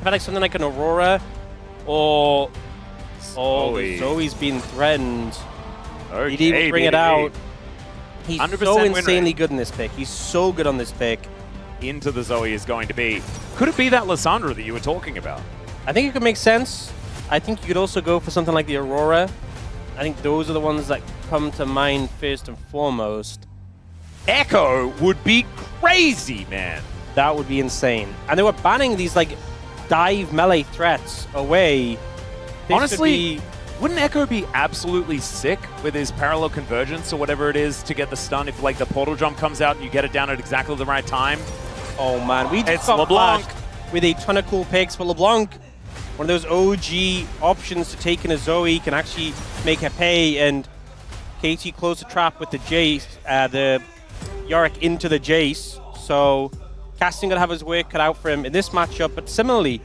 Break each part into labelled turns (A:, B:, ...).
A: had like something like an Aurora, or Zoe's been threatened.
B: Okay,
A: He'd even bring it out. He's
B: 100%
A: so
B: win
A: insanely
B: rate.
A: good in this pick. He's so good on this pick.
B: Into the Zoe is going to be. Could it be that Lissandra that you were talking about?
A: I think it could make sense. I think you could also go for something like the Aurora. I think those are the ones that come to mind first and foremost.
B: Echo would be crazy, man.
A: That would be insane. And they were banning these like dive melee threats away. This
B: Honestly, wouldn't Echo be absolutely sick with his parallel convergence or whatever it is to get the stun if like the portal jump comes out and you get it down at exactly the right time?
A: Oh man, we just
B: It's
A: got
B: LeBlanc
A: flashed with a ton of cool picks, but LeBlanc, one of those OG options to take in a Zoe, can actually make her pay, and KT closed the trap with the Jace, the Yorick into the Jace, so Casting gonna have his work cut out for him in this matchup, but similarly,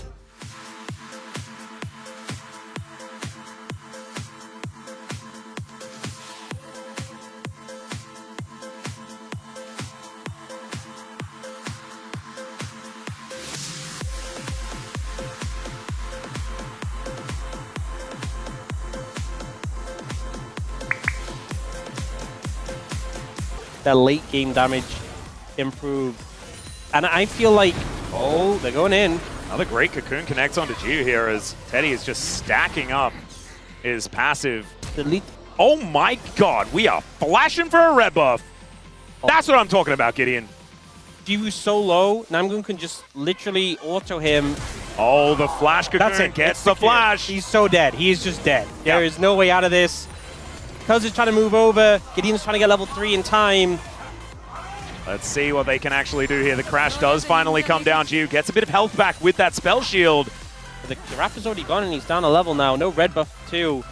A: their late game damage improved. And I feel like, oh, they're going in.
B: Another great Cocoon connects onto Gio here as Teddy is just stacking up his passive.
A: Delete.
B: Oh my god, we are flashing for a red buff. That's what I'm talking about, Gideon.
A: Gio's so low, Namgoon can just literally auto him.
B: Oh, the flash Cocoon
A: That's it.
B: gets the flash.
A: He's so dead. He is just dead.
B: Yeah.
A: There is no way out of this. Cuz is trying to move over. Gideon's trying to get level 3 in time.
B: Let's see what they can actually do here. The crash does finally come down. Gio gets a bit of health back with that spell shield.
A: The Raptor's already gone and he's down a level now. No red buff too.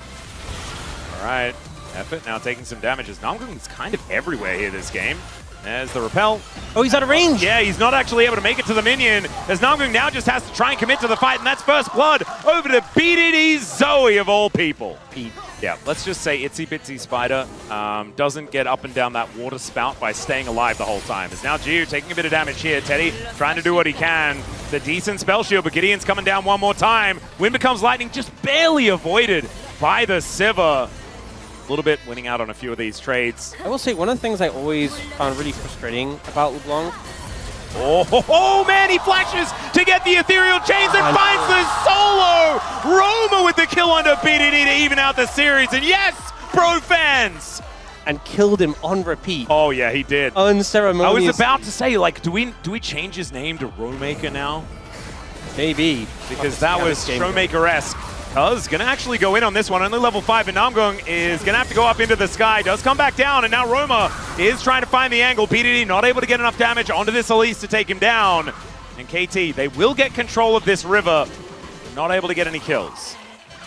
B: All right, Effort now taking some damages. Namgoon's kind of everywhere here this game. There's the repel.
A: Oh, he's out of range.
B: Yeah, he's not actually able to make it to the minion, as Namgoon now just has to try and commit to the fight, and that's first blood over to BDD Zoe of all people. Yeah, let's just say Itsy Bitsy Spider doesn't get up and down that water spout by staying alive the whole time. As now Gio taking a bit of damage here. Teddy trying to do what he can. It's a decent spell shield, but Gideon's coming down one more time. Wind becomes lightning, just barely avoided by the Sivir. A little bit winning out on a few of these trades.
A: I will say one of the things I always found really frustrating about LeBlanc.
B: Oh, man, he flashes to get the ethereal chains and finds the solo! Roamer with the kill onto BDD to even out the series. And yes, Pro fans!
A: And killed him on repeat.
B: Oh yeah, he did.
A: Unceremonious.
B: I was about to say, like, do we change his name to Roamaker now?
A: Maybe.
B: Because that was Showmaker-esque. Cuz gonna actually go in on this one, only level 5, and Namgoon is gonna have to go up into the sky, does come back down, and now Roamer is trying to find the angle. BDD not able to get enough damage onto this Elise to take him down. And KT, they will get control of this river, not able to get any kills.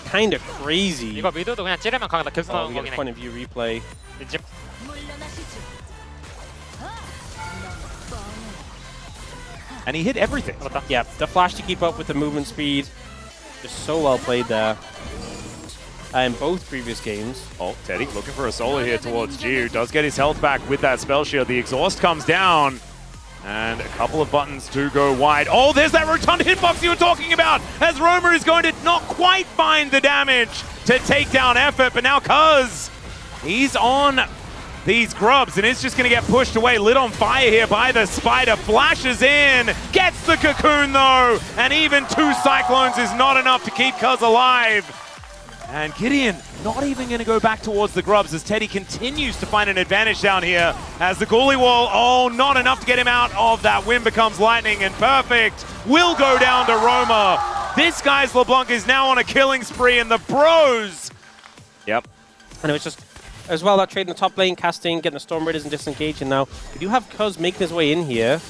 A: Kind of crazy.
C: 이거 미드도 그냥 찌르면 강하다. 계속
A: Oh,
C: 나오는
A: we get
C: 거긴
A: a
C: 해.
A: point of view replay.
C: 이제
B: And he hit everything.
A: Yeah, the flash to keep up with the movement speed. Just so well played there. In both previous games.
B: Oh, Teddy looking for a solo here towards Gio. Does get his health back with that spell shield. The exhaust comes down. And a couple of buttons do go wide. Oh, there's that rotund hitbox you were talking about, as Roamer is going to not quite find the damage to take down Effort, but now Cuz, he's on these grubs and is just going to get pushed away. Lit on fire here by the Spider, flashes in, gets the Cocoon though, and even 2 Cyclones is not enough to keep Cuz alive. And Gideon not even going to go back towards the grubs as Teddy continues to find an advantage down here as the Ghoulie Wall, oh, not enough to get him out of that. Wind becomes lightning and perfect will go down to Roamer. This guy's LeBlanc is now on a killing spree and the bros. Yep.
A: And it was just, as well, that trade in the top lane, casting, getting the Storm Raiders and disengaging now. We do have Cuz making his way in here.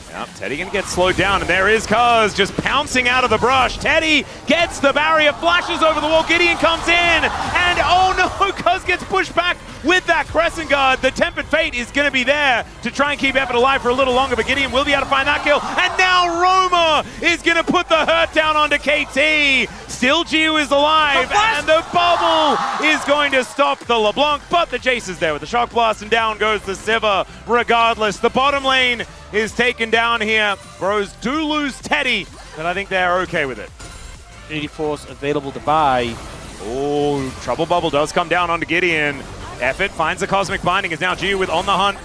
B: Yep, Teddy gonna get slowed down, and there is Cuz just pouncing out of the brush. Teddy gets the barrier, flashes over the wall, Gideon comes in, and oh no, Cuz gets pushed back with that Crescent Guard. The Tempered Fate is gonna be there to try and keep Effort alive for a little longer, but Gideon will be able to find that kill, and now Roamer is gonna put the hurt down onto KT. Still Gio is alive, and the bubble is going to stop the LeBlanc, but the Jace is there with the Shock Blast, and down goes the Sivir. Regardless, the bottom lane is taken down here. Bros do lose Teddy but I think they're okay with it.
A: Trinity Force available to buy.
B: Oh, Trouble Bubble does come down onto Gideon. Effort finds the Cosmic Binding, is now Jiu with On the Hunt.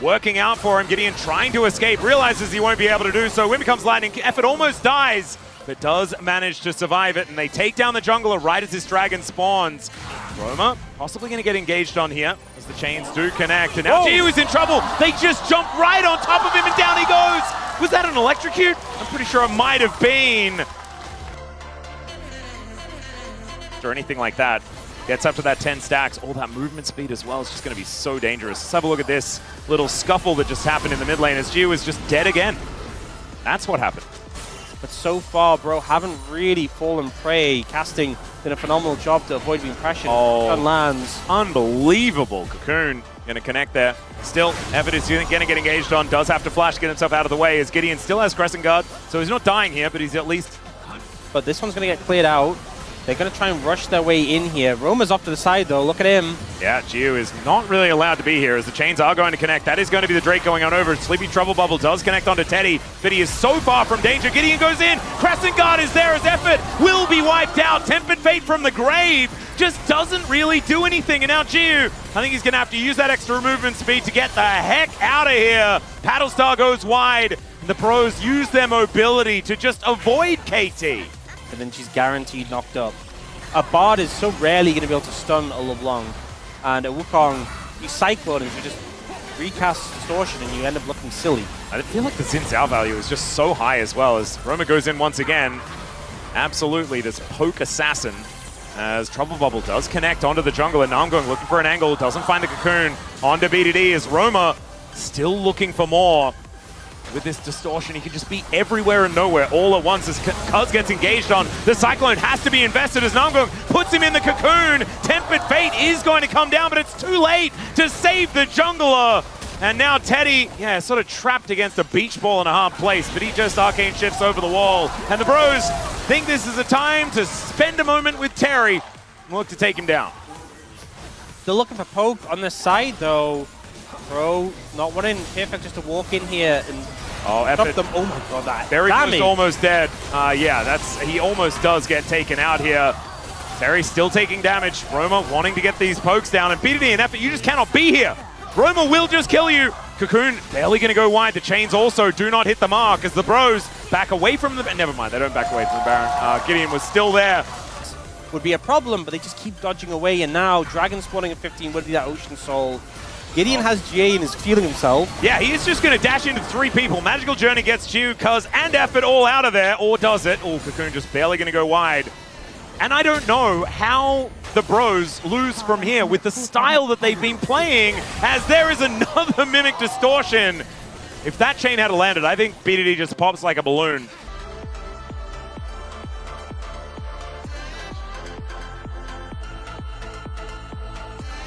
B: Working out for him, Gideon trying to escape, realizes he won't be able to do so. When becomes Lightning, Effort almost dies, but does manage to survive it, and they take down the jungler right as this dragon spawns. Roamer possibly going to get engaged on here as the chains do connect, and now Jiu is in trouble. They just jump right on top of him, and down he goes. Was that an electrocute? I'm pretty sure it might have been. Or anything like that. Gets up to that 10 stacks. All that movement speed as well is just going to be so dangerous. Let's have a look at this little scuffle that just happened in the mid lane as Jiu is just dead again. That's what happened.
A: But so far, bro, haven't really fallen prey. Casting did a phenomenal job to avoid being pressured. On lands.
B: Unbelievable. Cocoon going to connect there. Still, Effort is going to get engaged on. Does have to flash to get himself out of the way as Gideon still has Crescent Guard. So he's not dying here, but he's at least...
A: But this one's going to get cleared out. They're going to try and rush their way in here. Roamer's off to the side, though. Look at him.
B: Yeah, Jiu is not really allowed to be here as the chains are going to connect. That is going to be the Drake going on over. Sleepy Trouble Bubble does connect onto Teddy, but he is so far from danger. Gideon goes in. Crescent Guard is there as Effort will be wiped out. Tempered Fate from the grave just doesn't really do anything. And now Jiu, I think he's going to have to use that extra movement speed to get the heck out of here. Paddlestar goes wide. And the pros use their mobility to just avoid KT.
A: And then she's guaranteed knocked up. A Bard is so rarely going to be able to stun a LeBlanc. And a Wukong, you Cyclone and you just recast Distortion and you end up looking silly.
B: I feel like the Xin Zhao value is just so high as well as Roamer goes in once again. Absolutely, this poke assassin as Trouble Bubble does connect onto the jungle and now I'm going looking for an angle, doesn't find the Cocoon onto BDD as Roamer still looking for more. With this Distortion, he can just be everywhere and nowhere all at once as Cuz gets engaged on. The Cyclone has to be invested as Namgung puts him in the Cocoon. Tempered Fate is going to come down, but it's too late to save the jungler. And now Teddy, yeah, sort of trapped against a beach ball in a hard place, but he just arcane shifts over the wall. And the bros think this is a time to spend a moment with Terry and look to take him down.
A: They're looking for poke on the side, though. Bro, not wanting Perfect just to walk in here and
B: Effort.
A: them. Oh my god, that
B: Berry
A: damage.
B: almost dead. Yeah, he almost does get taken out here. Berry's still taking damage. Roamer wanting to get these pokes down, and BDD and Effort, you just cannot be here. Roamer will just kill you. Cocoon barely going to go wide. The chains also do not hit the mark as the bros back away from the... Never mind, they don't back away from the Baron. Gideon was still there.
A: Would be a problem, but they just keep dodging away, and now Dragon spawning at 15 would be that Ocean Soul. Gideon has GA and is feeling himself.
B: Yeah, he is just going to dash into 3 people. Magical Journey gets Jiu, Cuz, and Effort all out of there, or does it? Oh, Cocoon just barely going to go wide. And I don't know how the bros lose from here with the style that they've been playing, as there is another Mimic Distortion. If that chain had landed, I think BDD just pops like a balloon.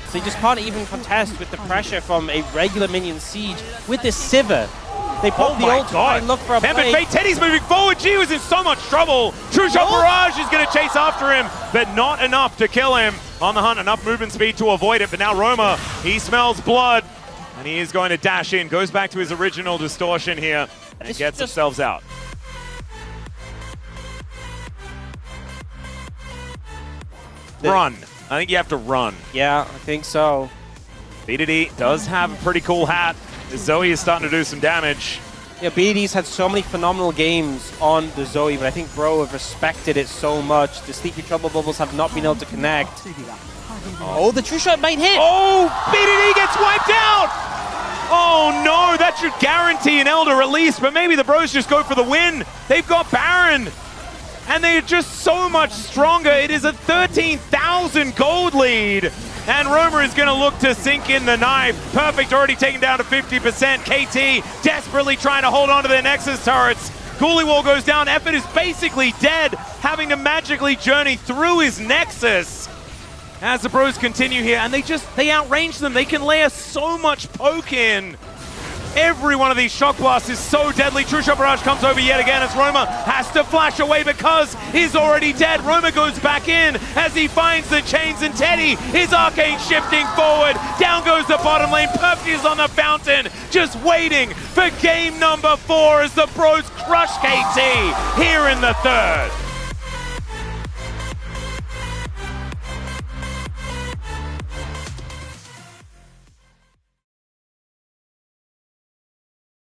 A: So you just can't even contest with the pressure from a regular minion siege with this Sivir. They pop the ult and look for a
B: Tempered
A: play.
B: Fate, Teddy's moving forward. Jiu is in so much trouble. True Shot Barrage is going to chase after him, but not enough to kill him. On the hunt, enough movement speed to avoid it, but now Roamer, he smells blood, and he is going to dash in. Goes back to his original Distortion here, and gets themselves out. Run. I think you have to run.
A: Yeah, I think so.
B: BDD does have a pretty cool hat. Zoe is starting to do some damage.
A: Yeah, BDD's had so many phenomenal games on the Zoe, but I think Bro have respected it so much. The Sleepy Trouble Bubbles have not been able to connect. Oh, the True Shot might hit!
B: Oh, BDD gets wiped out! Oh no, that should guarantee an Elder release, but maybe the bros just go for the win. They've got Baron, and they're just so much stronger. It is a 13,000 gold lead. And Roamer is going to look to sink in the knife. Perfect already taken down to 50%. KT desperately trying to hold on to their Nexus turrets. Ghouliewall goes down. Effort is basically dead, having to magically journey through his Nexus. As the bros continue here, and they outrange them. They can layer so much poke in. Every one of these shock blasts is so deadly. True Shot Barrage comes over yet again as Roamer has to flash away because he's already dead. Roamer goes back in as he finds the chains, and Teddy is arcane shifting forward. Down goes the bottom lane. Perfect is on the fountain, just waiting for game number 4 as the Bros crush KT here in the third.